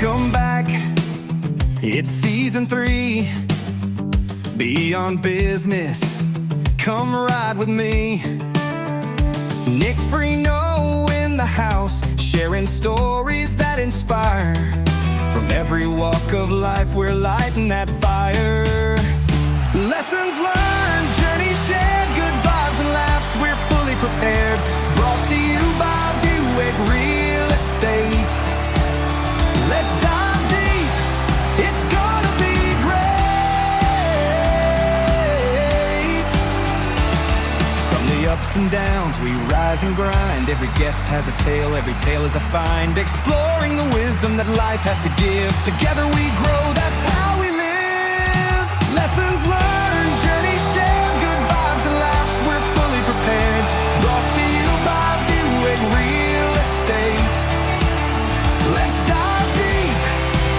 Welcome back, it's season 3, Beyond Business, come ride with me. Nick Freno in the house, sharing stories that inspire. From every walk of life, we're lighting that fire. Lessons learned, journeys shared, good vibes and laughs, we're fully prepared. Brought to you by Buick Real Estate. Let's dive deep, it's gonna be great. From the ups and downs, we rise and grind. Every guest has a tale, every tale is a find. Exploring the wisdom that life has to give. Together we grow, that's how we live. Lessons learned, journeys shared, good vibes and laughs, we're fully prepared. Brought to you by Buick Real Estate. Let's dive deep,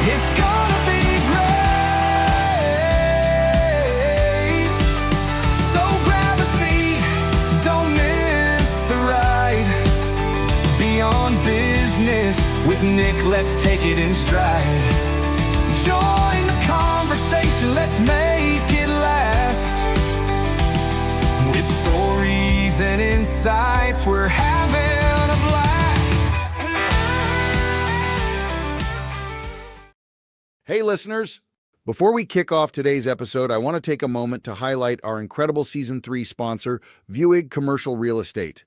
it's gonna be great. So grab a seat, don't miss the ride. Beyond Business with Nick, let's take it in stride. Join the conversation, let's make it last. With stories and insights, we're having a blast. Hey listeners, before we kick off today's episode, I want to take a moment to highlight our incredible Season 3 sponsor, Buick Commercial Real Estate.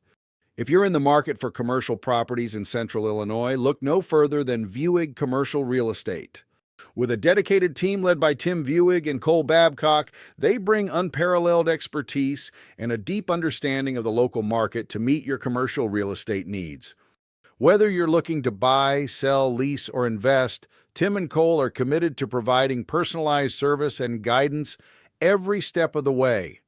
If you're in the market for commercial properties in Central Illinois, look no further than Buick Commercial Real Estate. With a dedicated team led by Tim Buick and Cole Babcock, they bring unparalleled expertise and a deep understanding of the local market to meet your commercial real estate needs. Whether you're looking to buy, sell, lease, or invest, Tim and Cole are committed to providing personalized service and guidance every step of the way.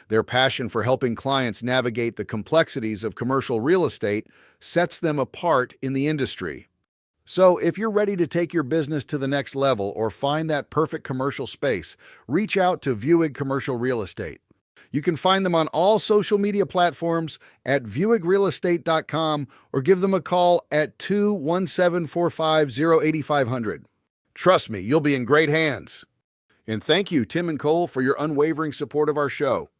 Their passion for helping clients navigate the complexities of commercial real estate sets them apart in the industry. So, if you're ready to take your business to the next level or find that perfect commercial space, reach out to Buick Commercial Real Estate. You can find them on all social media platforms at buickrealestate.com or give them a call at 217-450-8500. Trust me, you'll be in great hands. And thank you, Tim and Cole, for your unwavering support of our show.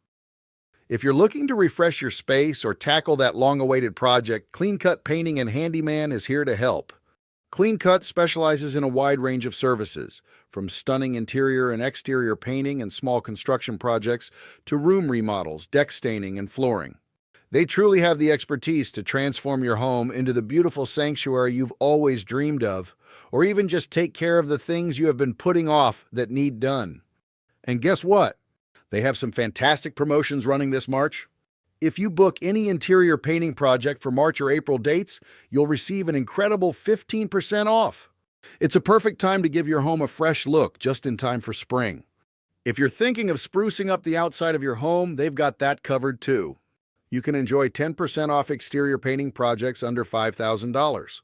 If you're looking to refresh your space or tackle that long-awaited project, Clean Cut Painting and Handyman is here to help. Clean Cut specializes in a wide range of services, from stunning interior and exterior painting and small construction projects to room remodels, deck staining, and flooring. They truly have the expertise to transform your home into the beautiful sanctuary you've always dreamed of, or even just take care of the things you have been putting off that need done. And guess what? They have some fantastic promotions running this March. If you book any interior painting project for March or April dates, you'll receive an incredible 15% off. It's a perfect time to give your home a fresh look just in time for spring. If you're thinking of sprucing up the outside of your home, they've got that covered too. You can enjoy 10% off exterior painting projects under $5,000.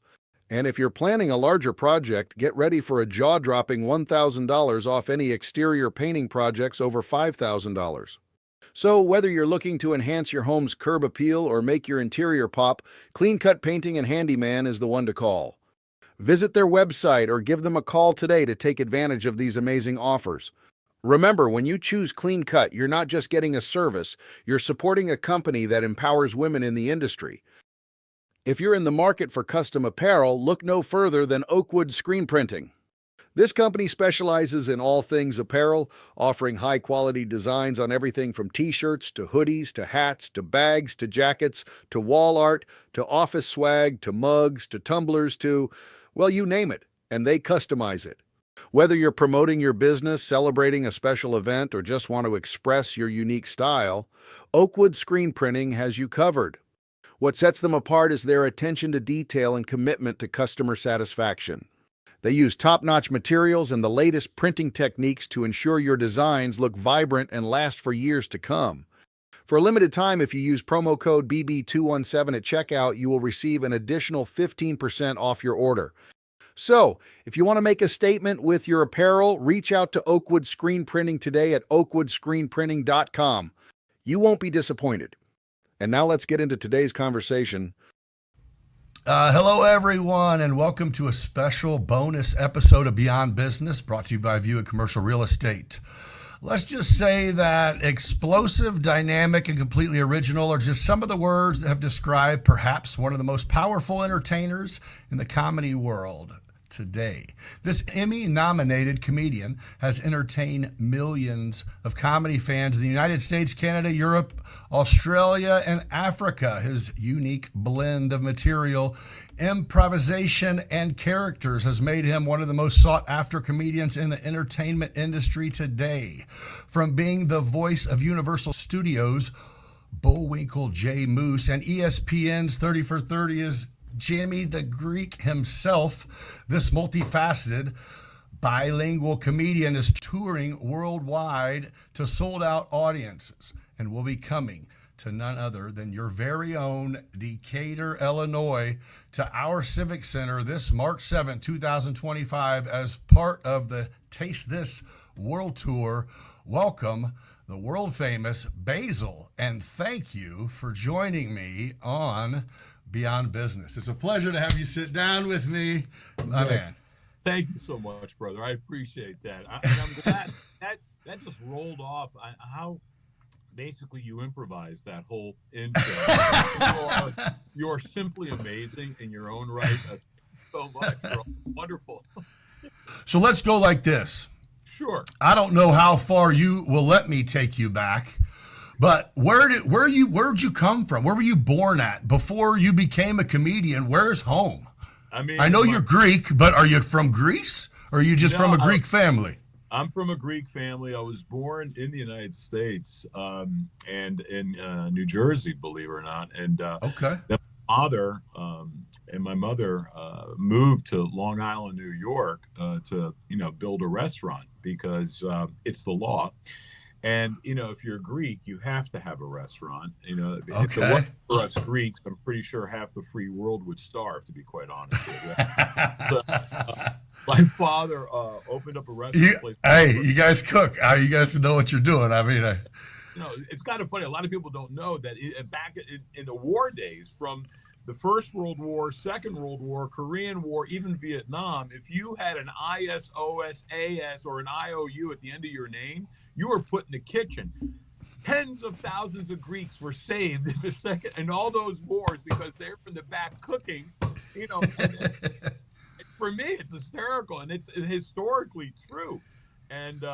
And if you're planning a larger project, get ready for a jaw-dropping $1,000 off any exterior painting projects over $5,000. So whether you're looking to enhance your home's curb appeal or make your interior pop, Clean Cut Painting and Handyman is the one to call. Visit their website or give them a call today to take advantage of these amazing offers. Remember, when you choose Clean Cut, you're not just getting a service, you're supporting a company that empowers women in the industry. If you're in the market for custom apparel, look no further than Oakwood Screen Printing. This company specializes in all things apparel, offering high-quality designs on everything from t-shirts to hoodies to hats to bags to jackets to wall art to office swag to mugs to tumblers to, well, you name it, and they customize it. Whether you're promoting your business, celebrating a special event, or just want to express your unique style, Oakwood Screen Printing has you covered. What sets them apart is their attention to detail and commitment to customer satisfaction. They use top-notch materials and the latest printing techniques to ensure your designs look vibrant and last for years to come. For a limited time, if you use promo code BB217 at checkout, you will receive an additional 15% off your order. So, if you want to make a statement with your apparel, reach out to Oakwood Screen Printing today at oakwoodscreenprinting.com. You won't be disappointed. And now let's get into today's conversation. Hello, everyone, and welcome to a special bonus episode of Beyond Business brought to you by View and Commercial Real Estate. Let's just say that explosive, dynamic, and completely original are just some of the words that have described perhaps one of the most powerful entertainers in the comedy world today. This Emmy-nominated comedian has entertained millions of comedy fans in the United States, Canada, Europe, Australia, and Africa. His unique blend of material, improvisation, and characters has made him one of the most sought-after comedians in the entertainment industry today. From being the voice of Universal Studios' Bullwinkle J. Moose and ESPN's 30 for 30 is Jimmy the Greek himself. This multifaceted, bilingual comedian is touring worldwide to sold-out audiences and will be coming to none other than your very own Decatur, Illinois, to our Civic Center this March 7, 2025 as part of the Taste This World Tour. Welcome, the world-famous Basile, and thank you for joining me on Beyond Business. It's a pleasure to have you sit down with me, my man. Thank you so much, brother. I appreciate that. And I'm glad that just rolled off. How basically you improvised that whole intro. You're simply amazing in your own right. So much. You're wonderful. So let's go like this. Sure. I don't know how far you will let me take you back, but where'd you come from? Where were you born at before you became a comedian? Where's home? I know you're Greek, but are you from Greece, or are you just from a Greek family? I'm from a Greek family. I was born in the United States and in New Jersey, believe it or not. And okay. My father and my mother moved to Long Island, New York, to build a restaurant because it's the law. And, if you're Greek, you have to have a restaurant. If it wasn't for us Greeks, I'm pretty sure half the free world would starve, to be quite honest with you. My father opened up a restaurant place. Hey, you guys cook. You guys know what you're doing. I mean, it's kind of funny. A lot of people don't know that back in the war days, from the First World War, Second World War, Korean War, even Vietnam, if you had an ISOSAS or an IOU at the end of your name, you were put in the kitchen. Tens of thousands of Greeks were saved in all those wars because they're in the back cooking. And for me, it's hysterical, and it's historically true. And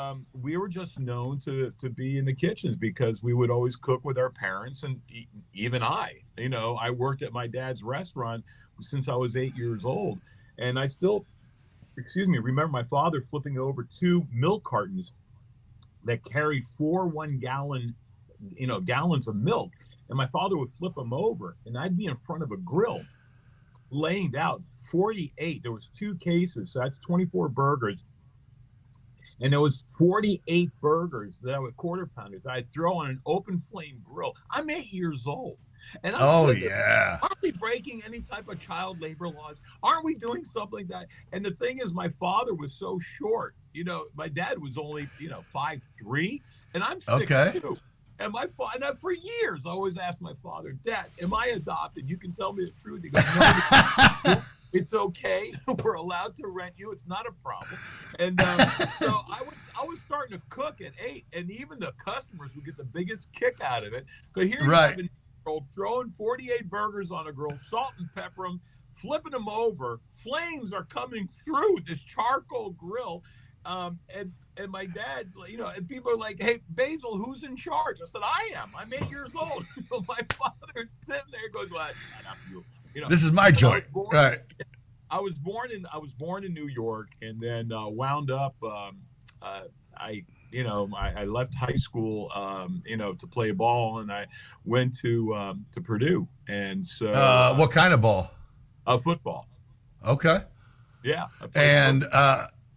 we were just known to be in the kitchens because we would always cook with our parents, and even I worked at my dad's restaurant since I was 8 years old, and I still, remember my father flipping over 2 milk cartons that carried 4 1-gallon, gallons of milk, and my father would flip them over, and I'd be in front of a grill, laying out 48. There was 2 cases, so that's 24 burgers. And there was 48 burgers that I would quarter pounders. I'd throw on an open flame grill. I'm 8 years old. And aren't we breaking any type of child labor laws? Aren't we doing something like that? And the thing is, my father was so short. My dad was only, 5'3", and I'm 6'2". And my father, and for years, I always asked my father, Dad, am I adopted? You can tell me the truth. He goes, no, it's okay. We're allowed to rent you. It's not a problem. And so I was starting to cook at 8, and even the customers would get the biggest kick out of it. But here you have an 8-year-old throwing 48 burgers on a grill, salt and pepper them, flipping them over. Flames are coming through this charcoal grill. And my dad's, and people are like, hey, Basile, who's in charge? I said, I am. I'm 8 years old. My father's sitting there, goes, well, not up you. This is my joint. Right. I was born in New York, and then wound up. I left high school, to play ball, and I went to Purdue. And so, what kind of ball? Football. Okay. Yeah. And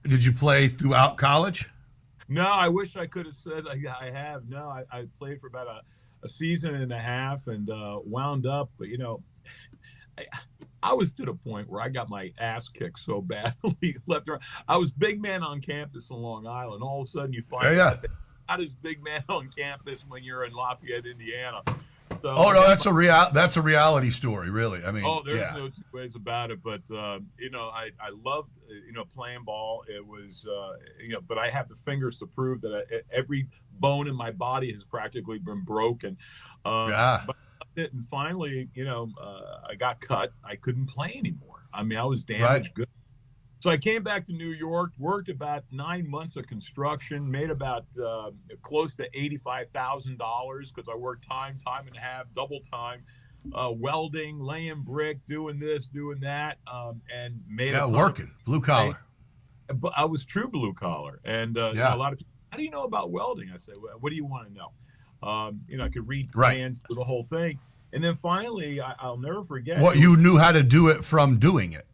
did you play throughout college? No, I wish I could have said I have. No, I played for about a season and a half, and wound up, but I was to the point where I got my ass kicked so badly left around. I was big man on campus in Long Island. All of a sudden you find out not as big man on campus when you're in Lafayette, Indiana. So Oh no, that's a reality story, really. I mean, oh, there's yeah. no two ways about it. But I loved playing ball. It was but I have the fingers to prove that every bone in my body has practically been broken. Yeah. But and finally, I got cut. I couldn't play anymore. I mean, I was damaged good. So I came back to New York, worked about 9 months of construction, made about close to $85,000 because I worked time and a half, double time, welding, laying brick, doing this, doing that, and made a ton working blue collar. But I was true blue collar, and a lot of people, how do you know about welding? I said, well, what do you want to know? I could read plans for the whole thing, and then finally, I'll never forget. What, you knew how to do it from doing it?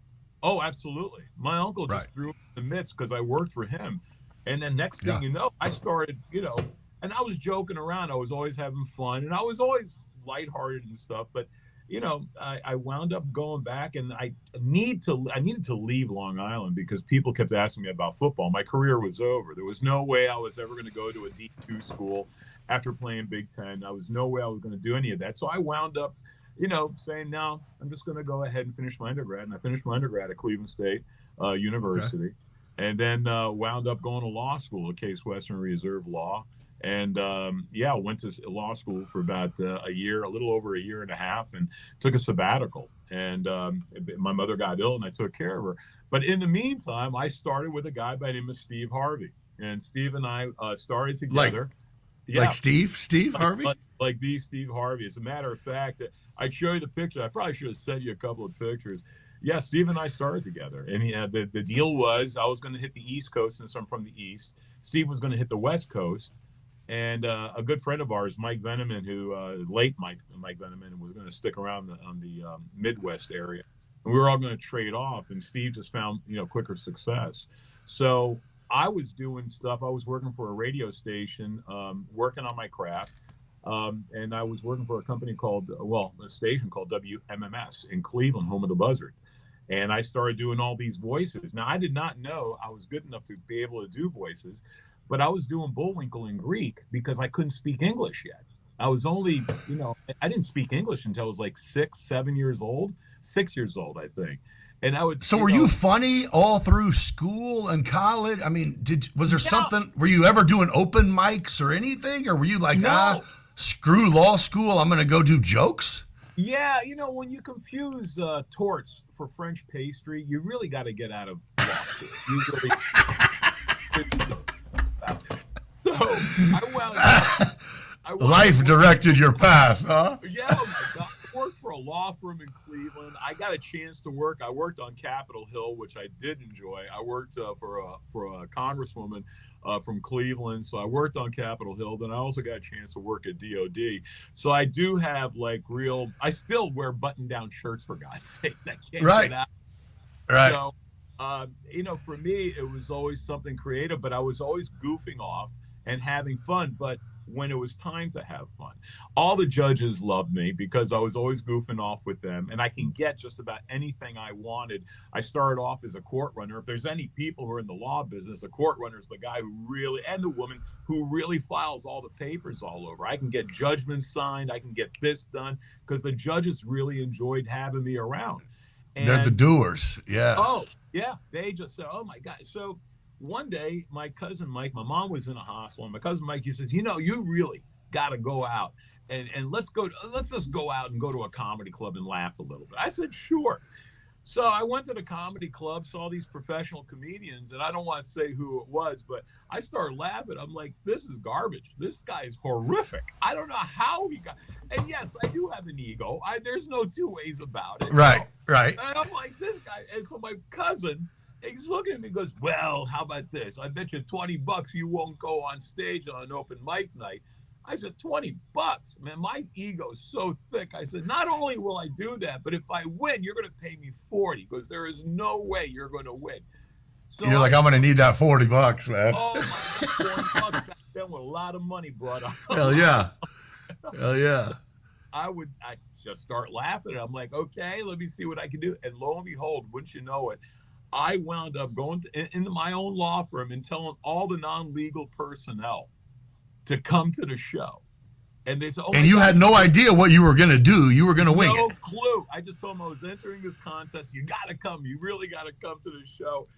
Oh, absolutely. My uncle just threw it in the midst because I worked for him. And then next thing you know, I started, and I was joking around. I was always having fun, and I was always lighthearted and stuff. But, I wound up going back, and I needed to leave Long Island because people kept asking me about football. My career was over. There was no way I was ever going to go to a D2 school after playing Big Ten. There was no way I was going to do any of that. So I wound up saying, no, I'm just going to go ahead and finish my undergrad. And I finished my undergrad at Cleveland State University, and then wound up going to law school at Case Western Reserve Law. And went to law school for about a little over a year and a half, and took a sabbatical. And my mother got ill, and I took care of her. But in the meantime, I started with a guy by the name of Steve Harvey. And Steve and I started together. Like Steve Harvey? Like the Steve Harvey. As a matter of fact, I'd show you the picture. I probably should have sent you a couple of pictures. Yeah, Steve and I started together. And the deal was I was going to hit the East Coast since I'm from the East. Steve was going to hit the West Coast. And a good friend of ours, Mike Veneman, who late Mike Veneman, was going to stick around on the Midwest area. And we were all going to trade off. And Steve just found, quicker success. So I was doing stuff. I was working for a radio station, working on my craft. And I was working for a company a station called WMMS in Cleveland, home of the Buzzard. And I started doing all these voices. Now, I did not know I was good enough to be able to do voices, but I was doing Bullwinkle in Greek because I couldn't speak English yet. I was only, I didn't speak English until I was like 6 years old, I think. And I would. So were you funny all through school and college? I mean, was there something? Were you ever doing open mics or anything, or were you like, screw law school, I'm going to go do jokes? Yeah, when you confuse torts for French pastry, you really got to get out of law school. Usually. So I wound up. Life directed your path, huh? Yeah, oh my God. I worked for a law firm in Cleveland. I got a chance to work. I worked on Capitol Hill, which I did enjoy. I worked for a congresswoman from Cleveland, so I worked on Capitol Hill. Then I also got a chance to work at DOD. So I do have I still wear button-down shirts, for God's sakes. I can't get out. Right. So, for me, it was always something creative, but I was always goofing off and having fun. But when it was time to have fun, all the judges loved me because I was always goofing off with them, and I can get just about anything I wanted. I started off as a court runner. If there's any people who are in the law business, a court runner is the guy who really, and the woman who really files all the papers all over. I can get judgments signed. I can get this done because the judges really enjoyed having me around. And they're the doers. Yeah. Oh, yeah. They just said, oh, my God. So one day, my cousin Mike, my mom was in a hospital, and my cousin Mike, he said, you really got to go out and let's just go out and go to a comedy club and laugh a little bit. I said, sure. So I went to the comedy club, saw these professional comedians, and I don't want to say who it was, but I started laughing. I'm like, this is garbage. This guy is horrific. I don't know how he got. And yes, I do have an ego. There's no two ways about it. Right, right. And I'm like, this guy. And so my cousin, he's looking at me and goes, well, how about this? I bet you $20 you won't go on stage on an open mic night. I said, $20? Man, my ego's so thick. I said, not only will I do that, but if I win, you're going to pay me $40 because there is no way you're going to win. So you're like, I'm going to need that $40, man. Oh, my God, $40 back then with a lot of money brought up. Hell yeah. Hell yeah. I just start laughing. I'm like, okay, let me see what I can do. And lo and behold, wouldn't you know it, I wound up going into my own law firm and telling all the non-legal personnel to come to the show. And they said, "Oh, and you had no idea what you were going to do. You were going to wing it. No clue. I just told them I was entering this contest. You got to come. You really got to come to the show."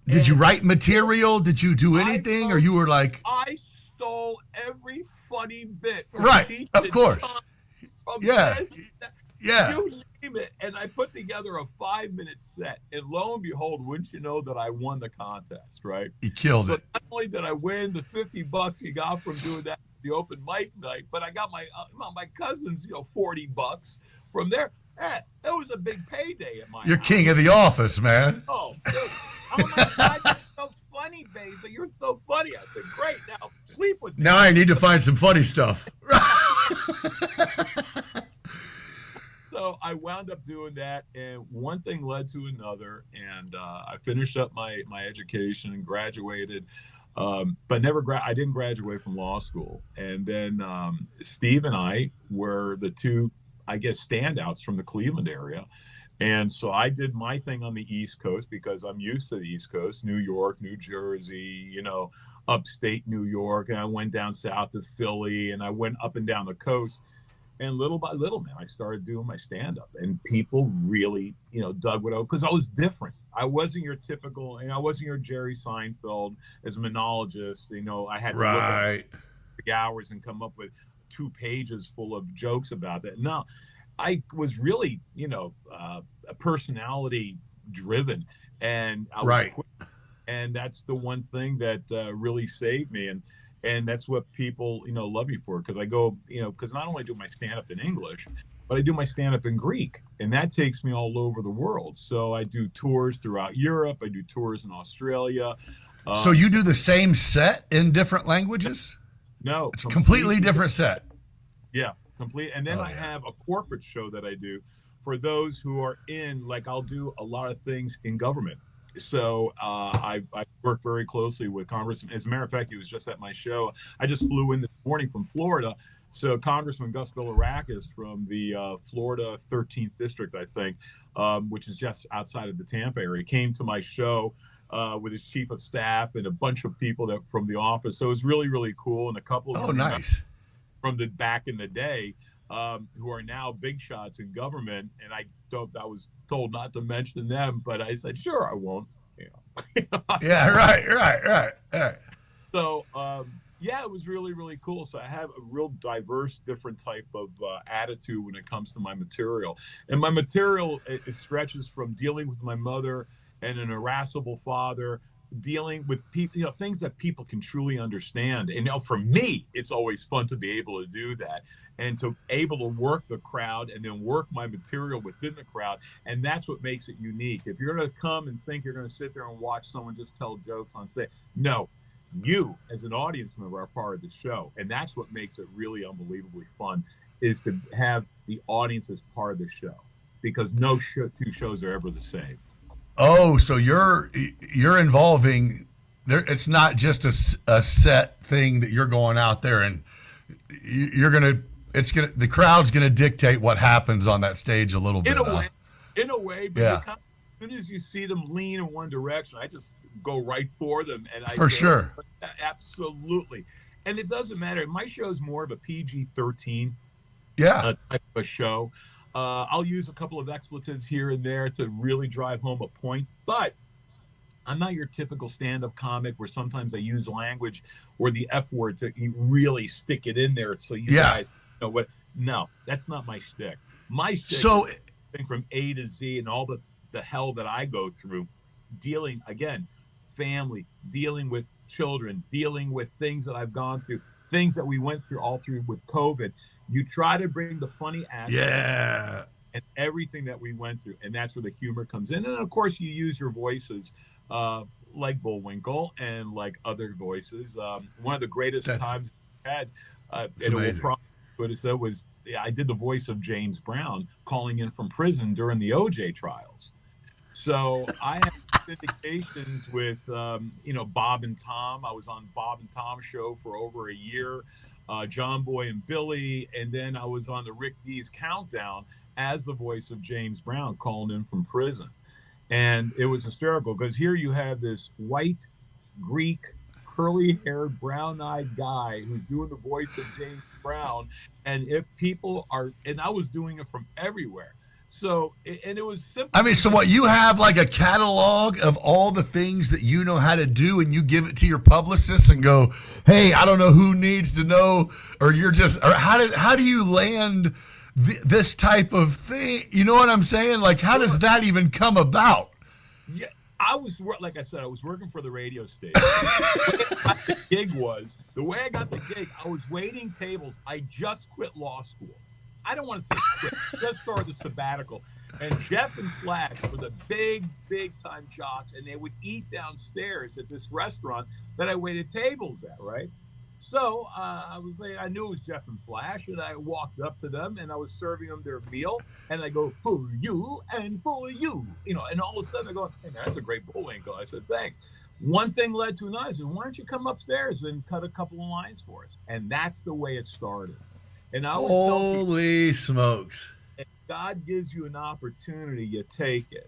Did you write material? Did you do anything? Or you were like... I stole every funny bit. Right, of course. Yeah. Yeah. You name it. And I put together a 5-minute set. And lo and behold, wouldn't you know that I won the contest, right? You killed it. Not only did I win the $50 you got from doing that, the open mic night, but I got my cousins, $40 from there. It was a big payday at my You're house. king of the office, man. Oh, dude. Oh my God, you're so funny, Basil. You're so funny. I said, great. Now sleep with me. Now I need to find some funny stuff. So I wound up doing that, and one thing led to another, and I finished up my education and graduated, but I didn't graduate from law school. And then Steve and I were the two, I guess, standouts from the Cleveland area. And so I did my thing on the East Coast because I'm used to the East Coast, New York, New Jersey, upstate New York. And I went down south to Philly, and I went up and down the coast. And little by little, man, I started doing my stand-up, and people really, dug what I was, because I was different. I wasn't your typical, I wasn't your Jerry Seinfeld as a monologist. I had to look at the hours and come up with 2 pages full of jokes about that. No, I was really, personality driven, and I was quick. And that's the one thing that really saved me. And that's what people, love me for, because I go, because not only do my stand-up in English, but I do my stand-up in Greek, and that takes me all over the world. So I do tours throughout Europe. I do tours in Australia. So you do the same set in different languages? No. It's a completely different set. Yeah, complete. And then I have a corporate show that I do for those who are I'll do a lot of things in government. So I work very closely with Congressman. As a matter of fact, he was just at my show. I just flew in this morning from Florida. So Congressman Gus Bilirakis from the Florida 13th District, I think, which is just outside of the Tampa area, came to my show with his chief of staff and a bunch of people from the office. So it was really, really cool. And a couple of nice. From the back in the day who are now big shots in government. And I was told not to mention them, but I said, sure, I won't. Yeah, right. So, it was really, really cool. So I have a real diverse, different type of attitude when it comes to my material. And my material, it stretches from dealing with my mother and an irascible father, dealing with people, things that people can truly understand. And for me, it's always fun to be able to do that and to able to work the crowd and then work my material within the crowd. And that's what makes it unique. If you're going to come and think you're going to sit there and watch someone just tell jokes on stage, no, you as an audience member are part of the show. And that's what makes it really unbelievably fun, is to have the audience as part of the show, because no two shows are ever the same. Oh, so you're involving there. It's not just a set thing that you're going out there and the crowd's gonna dictate what happens on that stage a little bit. In a way, but as soon as you see them lean in one direction, I just go right for them. And sure. Absolutely. And it doesn't matter. My show is more of a PG-13 type of a show. I'll use a couple of expletives here and there to really drive home a point, but I'm not your typical stand-up comic where sometimes I use language or the F word to really stick it in there so you guys know what. No, that's not my shtick. My shtick is from A to Z and all the hell that I go through, dealing, again, family, dealing with children, dealing with things that I've gone through, things that we went through all through with COVID. You try to bring the funny aspect and everything that we went through, and that's where the humor comes in. And of course, you use your voices like Bullwinkle and like other voices. One of the greatest times I had, what it said was, I did the voice of James Brown calling in from prison during the OJ trials. So I had syndications with, Bob and Tom. I was on Bob and Tom show for over a year. John Boy and Billy, and then I was on the Rick D's Countdown as the voice of James Brown calling in from prison. And it was hysterical because here you have this white Greek curly-haired, brown-eyed guy who's doing the voice of James Brown. And if people are, and I was doing it from everywhere. So, and it was simple. I mean, so what, you have like a catalog of all the things that you know how to do, and you give it to your publicist and go, hey, I don't know who needs to know, or you're just, or how do you land this type of thing? You know what I'm saying? Like, how does that even come about? Yeah, like I said, I was working for the radio station. The way I got the gig, I was waiting tables. I just quit law school. I don't want to say quit. Just started the sabbatical. And Jeff and Flash were the big time jocks, and they would eat downstairs at this restaurant that I waited tables at, right? So I knew it was Jeff and Flash, and I walked up to them, and I was serving them their meal, and I go, for you and for you, and all of a sudden I go, hey man, that's a great bullwinkle. I said, thanks. One thing led to another. I said, why don't you come upstairs and cut a couple of lines for us? And that's the way it started. And I always holy smokes. If God gives you an opportunity, you take it.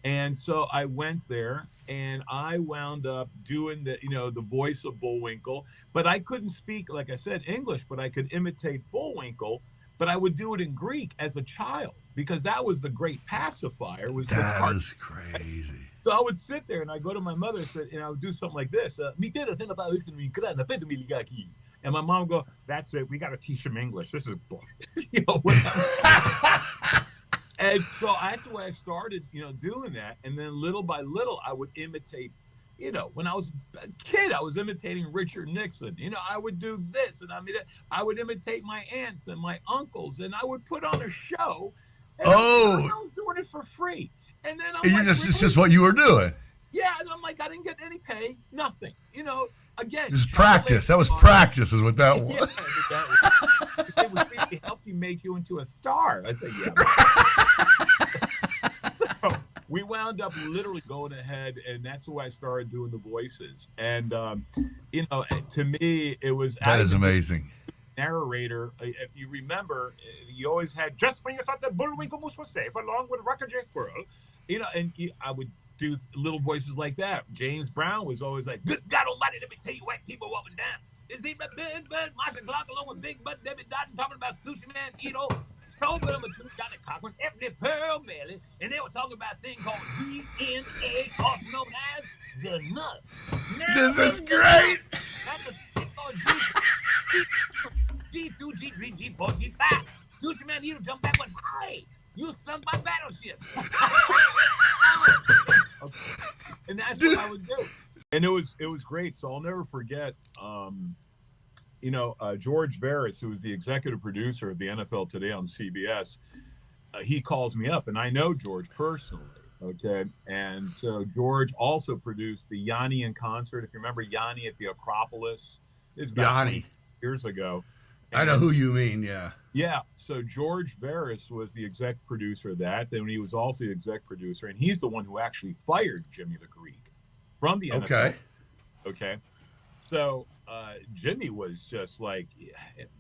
And so I went there, and I wound up doing the voice of Bullwinkle, but I couldn't speak, like I said, English, but I could imitate Bullwinkle, but I would do it in Greek as a child, because that was the great pacifier. That is crazy. So I would sit there, and I go to my mother, and I would do something like this. And my mom would go, that's it. We got to teach him English. This is bullshit. And so that's the way I started, doing that. And then little by little, I would imitate, when I was a kid, I was imitating Richard Nixon. I would do this. And I would imitate my aunts and my uncles. And I would put on a show. And I was doing it for free. And then it's just what you were doing. Yeah. And I'm like, I didn't get any pay, nothing. Again, it was practice. That was practice, is what that was. Yeah, it was really help you make you into a star. I said, yeah. So we wound up literally going ahead, and that's the way I started doing the voices. And to me, it was that is amazing. Narrator. If you remember, you always had just when you thought that Bullwinkle Moose was safe, along with Rocker J Squirrel. And I would do little voices like that. James Brown was always like, good God almighty, let me tell you white people up and down. Is he my big bud, Marshall Clark, along with Big Bud, Debbie Dotton, talking about Sushi Man, Ito, Soul Bill, Johnny Cochran, Ebony Pearl Bailey, and they were talking about a thing called DNA, also known as the nut. Now, this is great. That's a thing called G2, G3, G4, G5. Sushi Man, Ito, jump back one. Hey, you sunk my battleship. And that's what I would do. And it was great. So I'll never forget, George Veras, who was the executive producer of the NFL Today on CBS, he calls me up, and I know George personally. Okay. And so George also produced the Yanni in concert. If you remember Yanni at the Acropolis, it's about 20 years ago. And I know who you mean. Yeah. Yeah. So George Veras was the exec producer of that. Then he was also the exec producer, and he's the one who actually fired Jimmy the Greek from the NFL. Okay. So Jimmy was just like,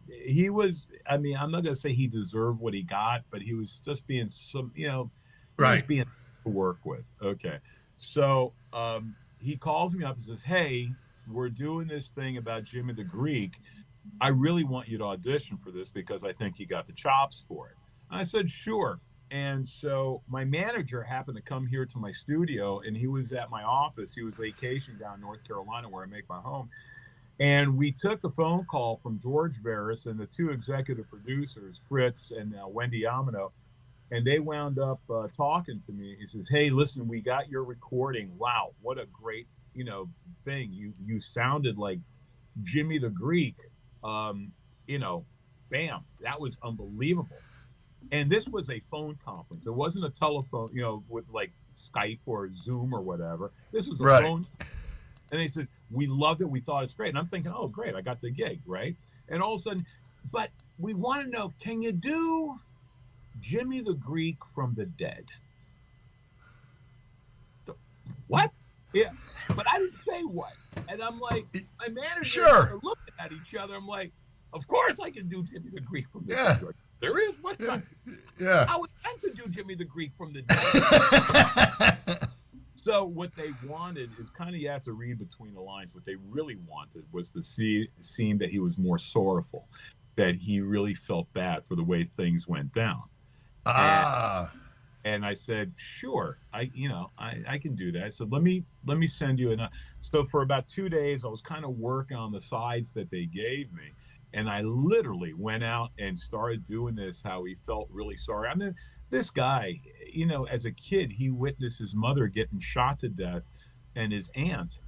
he was, I'm not going to say he deserved what he got, but he was just being right. Being to work with. Okay. So he calls me up and says, hey, we're doing this thing about Jimmy the Greek. I really want you to audition for this because I think you got the chops for it. I said, sure. And so my manager happened to come here to my studio, and he was at my office. He was vacationing down in North Carolina where I make my home. And we took a phone call from George Veras and the two executive producers, Fritz and Wendy Amino, and they wound up talking to me. He says, hey, listen, we got your recording. Wow, what a great, thing. You sounded like Jimmy the Greek. Bam, that was unbelievable. And this was a phone conference. It wasn't a telephone, with like Skype or Zoom or whatever. This was a phone. And they said, we loved it. We thought it's great. And I'm thinking, oh, great. I got the gig, right? And all of a sudden, but we want to know, can you do Jimmy the Greek from the dead? What? Yeah. But I didn't say what. And I'm like, my manager are looking at each other. I'm like, of course I can do Jimmy the Greek from the dead. There is what? Yeah. I was meant to do Jimmy the Greek from the dead. So what they wanted is kind of, you have to read between the lines. What they really wanted was to seem that he was more sorrowful, that he really felt bad for the way things went down. And I said, sure, I can do that. I said, let me send you so for about 2 days, I was kind of working on the sides that they gave me. And I literally went out and started doing this, how he felt really sorry. I mean, this guy, as a kid, he witnessed his mother getting shot to death and his aunt,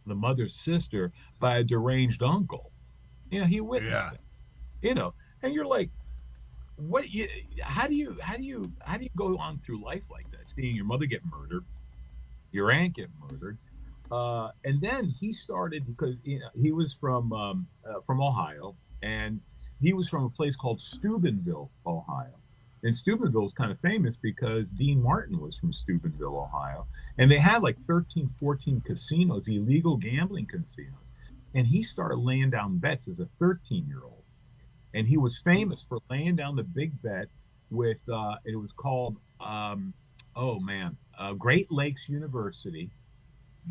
the mother's sister, by a deranged uncle. He witnessed it, and you're like, how do you go on through life like that, seeing your mother get murdered, your aunt get murdered, and then he started, because he was from Ohio, and he was from a place called Steubenville, Ohio, and Steubenville is kind of famous because Dean Martin was from Steubenville, Ohio, and they had like 13, 14 casinos, illegal gambling casinos, and he started laying down bets as a 13-year-old. And he was famous for laying down the big bet with, it was called, Great Lakes University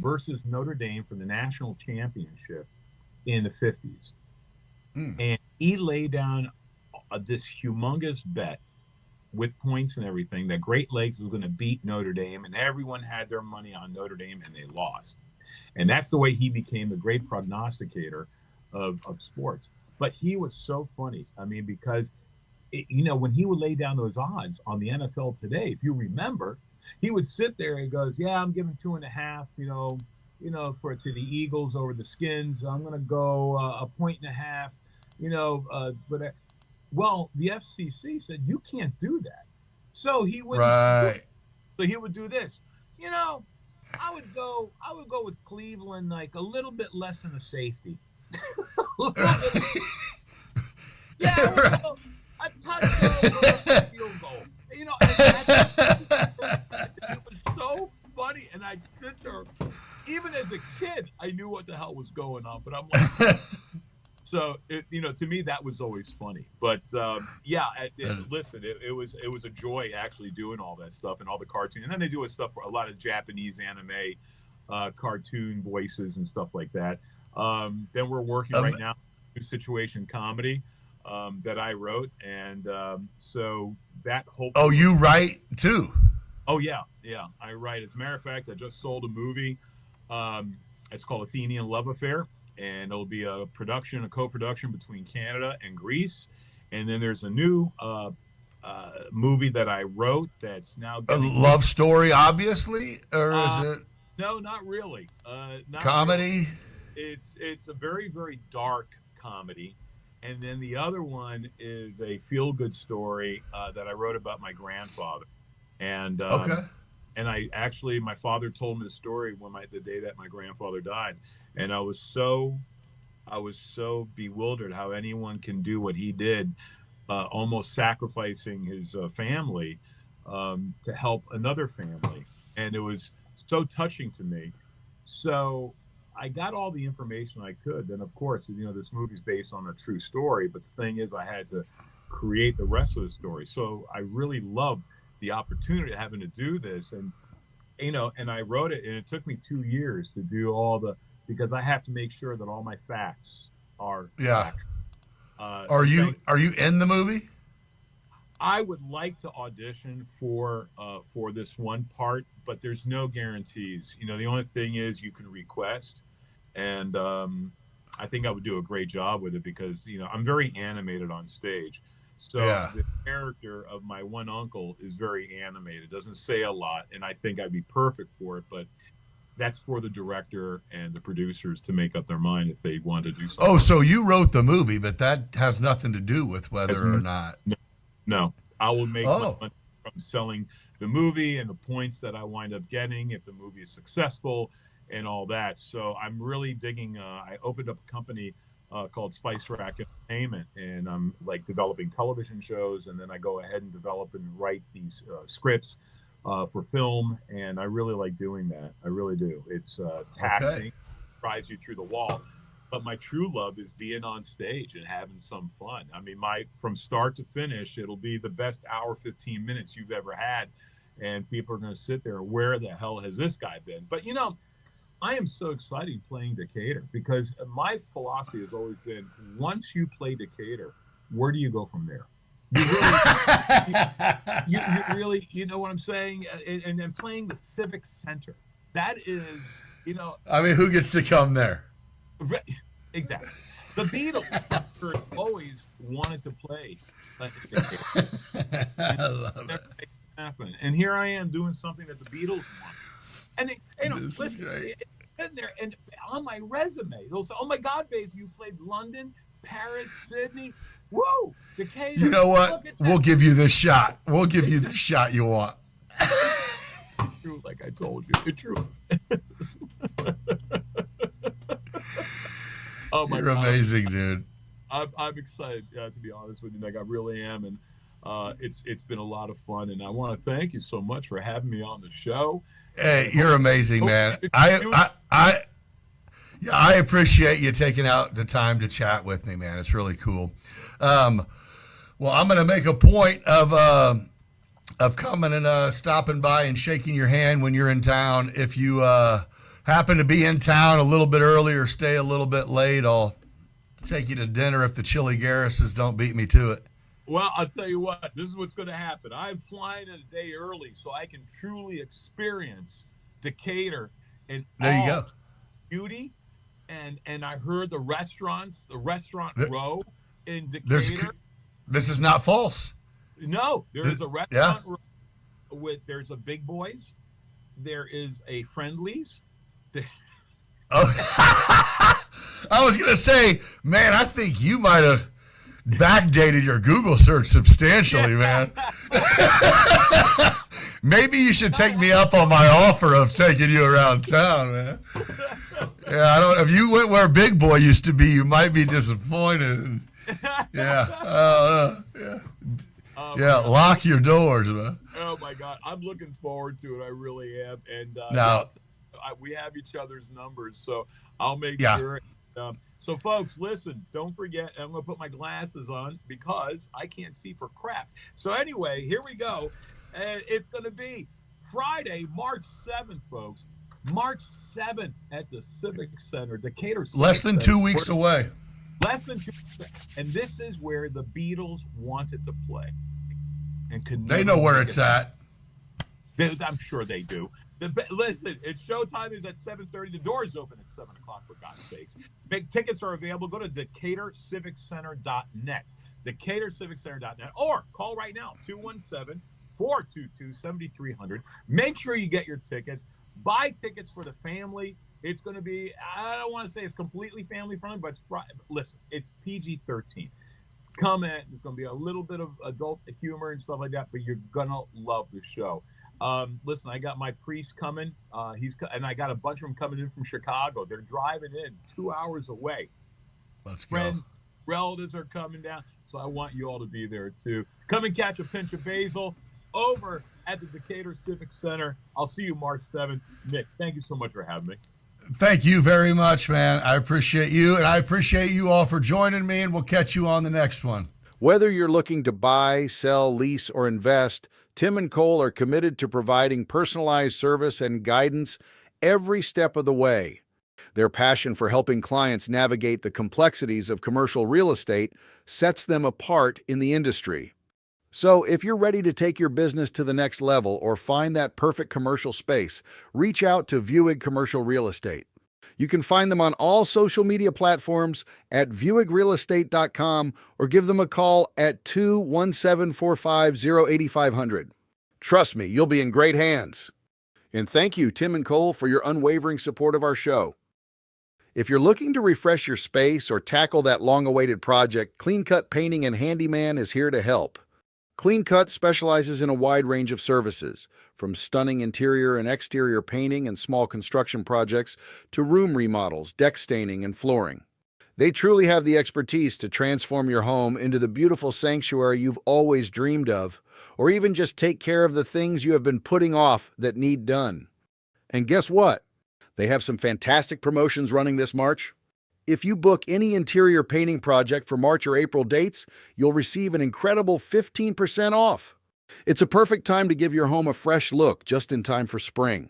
versus Notre Dame for the national championship in the 50s. And he laid down this humongous bet with points and everything that Great Lakes was going to beat Notre Dame, and everyone had their money on Notre Dame, and they lost. And that's the way he became a great prognosticator of sports. But he was so funny. I mean, because, when he would lay down those odds on the NFL Today, if you remember, he would sit there and goes, yeah, I'm giving 2.5, to the Eagles over the Skins. I'm going to go 1.5, well, the FCC said, you can't do that. So he would, so he would do this. I would go with Cleveland, like a little bit less than a safety. A touchdown, a field goal. It was so funny, and I'd sit there. Even as a kid, I knew what the hell was going on, but I'm like, so to me that was always funny. But listen, it was a joy actually doing all that stuff and all the cartoons, and then they do stuff for a lot of Japanese anime, cartoon voices and stuff like that. Then we're working right now on a new situation comedy that I wrote, and so that whole. Oh, you write too? Oh yeah, I write. As a matter of fact, I just sold a movie. It's called Athenian Love Affair, and it'll be a co-production between Canada and Greece. And then there's a new movie that I wrote that's now a love story, obviously, or is it? No, not really. Not comedy. Really. It's a very, very dark comedy, and then the other one is a feel-good story that I wrote about my grandfather. And and my father told me the story the day that my grandfather died, and I was so bewildered how anyone can do what he did, almost sacrificing his family to help another family, and it was so touching to me. So I got all the information I could. Then, of course, this movie's based on a true story, but the thing is, I had to create the rest of the story. So I really loved the opportunity of having to do this. And, and I wrote it, and it took me 2 years to do because I have to make sure that all my facts are. Yeah. Are you in the movie? I would like to audition for this one part, but there's no guarantees. The only thing is you can request, and I think I would do a great job with it because I'm very animated on stage. So the character of my one uncle is very animated, doesn't say a lot, and I think I'd be perfect for it. But that's for the director and the producers to make up their mind if they want to do something. Oh, so you wrote the movie, but that has nothing to do with whether or not. No, I will make money from selling the movie and the points that I wind up getting if the movie is successful and all that. So I'm really digging. I opened up a company called Spice Rack Entertainment, and I'm like developing television shows, and then I go ahead and develop and write these scripts for film, and I really like doing that. I really do. It's taxing, drives you through the wall. But my true love is being on stage and having some fun. I mean, from start to finish, it'll be the best hour, 15 minutes you've ever had. and people are going to sit there, where the hell has this guy been? But I am so excited playing Decatur, because my philosophy has always been, once you play Decatur, where do you go from there? You really, you know what I'm saying? And then playing the Civic Center, that is, I mean, who gets to come there? Exactly. The Beatles always wanted to play. I love it. Happen. And here I am doing something that the Beatles want. And This is great. In there, and on my resume, they'll say, "Oh my God, Basil, you played London, Paris, Sydney. Whoa, Decatur." You know what? We'll give you this shot. We'll give you the shot you want. It's true, like I told you. It's true. Oh my You're God. amazing, dude. I'm excited, to be honest with you, Nick. I really am, and it's been a lot of fun. And I want to thank you so much for having me on the show. Hey, you're amazing, man. I appreciate you taking out the time to chat with me, man. It's really cool. Well, I'm going to make a point of coming and stopping by and shaking your hand when you're in town. If you happen to be in town a little bit early or stay a little bit late, I'll take you to dinner if the chili Garrises don't beat me to it. Well, I'll tell you what, this is what's going to happen. I'm flying in a day early so I can truly experience Decatur and there you go. Beauty. And I heard the restaurant row in Decatur. This is not false. No, there's a restaurant row there's a Big Boys. There is a Friendlies. Oh, I was going to say, man, I think you might have backdated your Google search substantially, man. Maybe you should take me up on my offer of taking you around town, man. Yeah, I don't. If you went where Big Boy used to be, you might be disappointed. Yeah, yeah. Lock your doors, man. Oh my God, I'm looking forward to it. I really am. And now we have each other's numbers, so I'll make sure. So, folks, listen, don't forget, I'm going to put my glasses on because I can't see for crap. So, anyway, here we go. It's going to be Friday, March 7th, folks. March 7th at the Civic Center, Decatur. Less than 2 weeks away. Less than 2 weeks. And this is where the Beatles wanted to play. And they know where it's at. I'm sure they do. Listen, its showtime is at 7:30. The doors open at 7 o'clock, for God's sakes. Big tickets are available. Go to DecaturCivicCenter.net. DecaturCivicCenter.net. Or call right now, 217-422-7300. Make sure you get your tickets. Buy tickets for the family. It's going to be, I don't want to say it's completely family friendly, but listen, it's PG-13. Come in. There's going to be a little bit of adult humor and stuff like that, but you're going to love the show. Listen, I got my priest coming. And I got a bunch of them coming in from Chicago. They're driving in 2 hours away. Let's go. Relatives are coming down. So I want you all to be there too. Come and catch a pinch of basil over at the Decatur Civic Center. I'll see you March 7th. Nick, thank you so much for having me. Thank you very much, man. I appreciate you, and I appreciate you all for joining me, and we'll catch you on the next one. Whether you're looking to buy, sell, lease, or invest, Tim and Cole are committed to providing personalized service and guidance every step of the way. Their passion for helping clients navigate the complexities of commercial real estate sets them apart in the industry. So if you're ready to take your business to the next level or find that perfect commercial space, reach out to Viewig Commercial Real Estate. You can find them on all social media platforms at viewigrealestate.com or give them a call at 217-450-8500. Trust me, you'll be in great hands. And thank you, Tim and Cole, for your unwavering support of our show. If you're looking to refresh your space or tackle that long-awaited project, Clean Cut Painting and Handyman is here to help. Clean Cut specializes in a wide range of services, from stunning interior and exterior painting and small construction projects to room remodels, deck staining, and flooring. They truly have the expertise to transform your home into the beautiful sanctuary you've always dreamed of, or even just take care of the things you have been putting off that need done. And guess what? They have some fantastic promotions running this March. If you book any interior painting project for March or April dates, you'll receive an incredible 15% off. It's a perfect time to give your home a fresh look just in time for spring.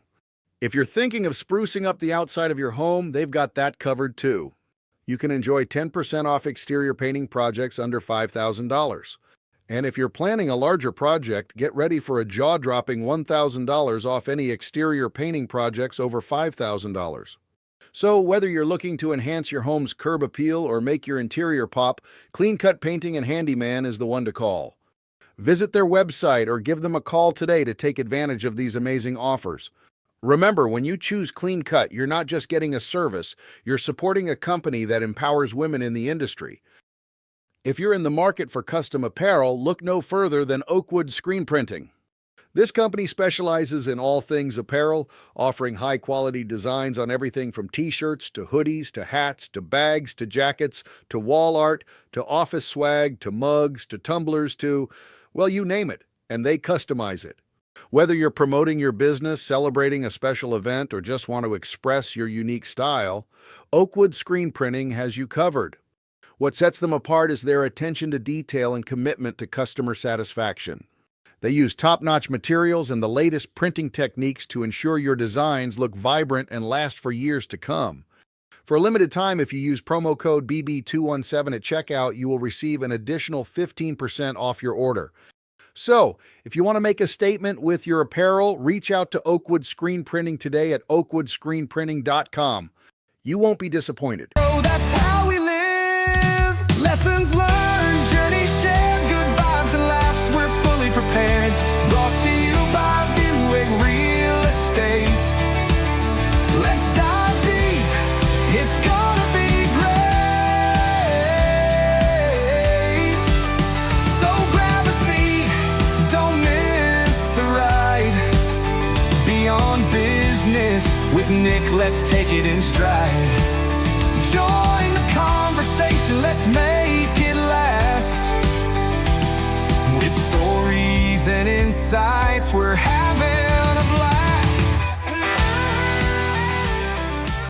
If you're thinking of sprucing up the outside of your home, they've got that covered too. You can enjoy 10% off exterior painting projects under $5,000. And if you're planning a larger project, get ready for a jaw-dropping $1,000 off any exterior painting projects over $5,000. So whether you're looking to enhance your home's curb appeal or make your interior pop, Clean Cut Painting and Handyman is the one to call. Visit their website or give them a call today to take advantage of these amazing offers. Remember, when you choose Clean Cut, you're not just getting a service, you're supporting a company that empowers women in the industry. If you're in the market for custom apparel, look no further than Oakwood Screen Printing. This company specializes in all things apparel, offering high-quality designs on everything from t-shirts to hoodies to hats to bags to jackets to wall art to office swag to mugs to tumblers to, well, you name it, and they customize it. Whether you're promoting your business, celebrating a special event, or just want to express your unique style, Oakwood Screen Printing has you covered. What sets them apart is their attention to detail and commitment to customer satisfaction. They use top-notch materials and the latest printing techniques to ensure your designs look vibrant and last for years to come. For a limited time, if you use promo code BB217 at checkout, you will receive an additional 15% off your order. So, if you want to make a statement with your apparel, reach out to Oakwood Screen Printing today at oakwoodscreenprinting.com. You won't be disappointed. Oh, that's how we live. Lessons learned, journeys shared, good vibes and laughs. We're fully prepared. Brought to you by Buick Real Estate. Let's dive deep. It's gonna be great. So grab a seat. Don't miss the ride. Beyond Business with Nick. Let's take it in stride. Join the conversation, let's make it last. With stories and insights, we're happy.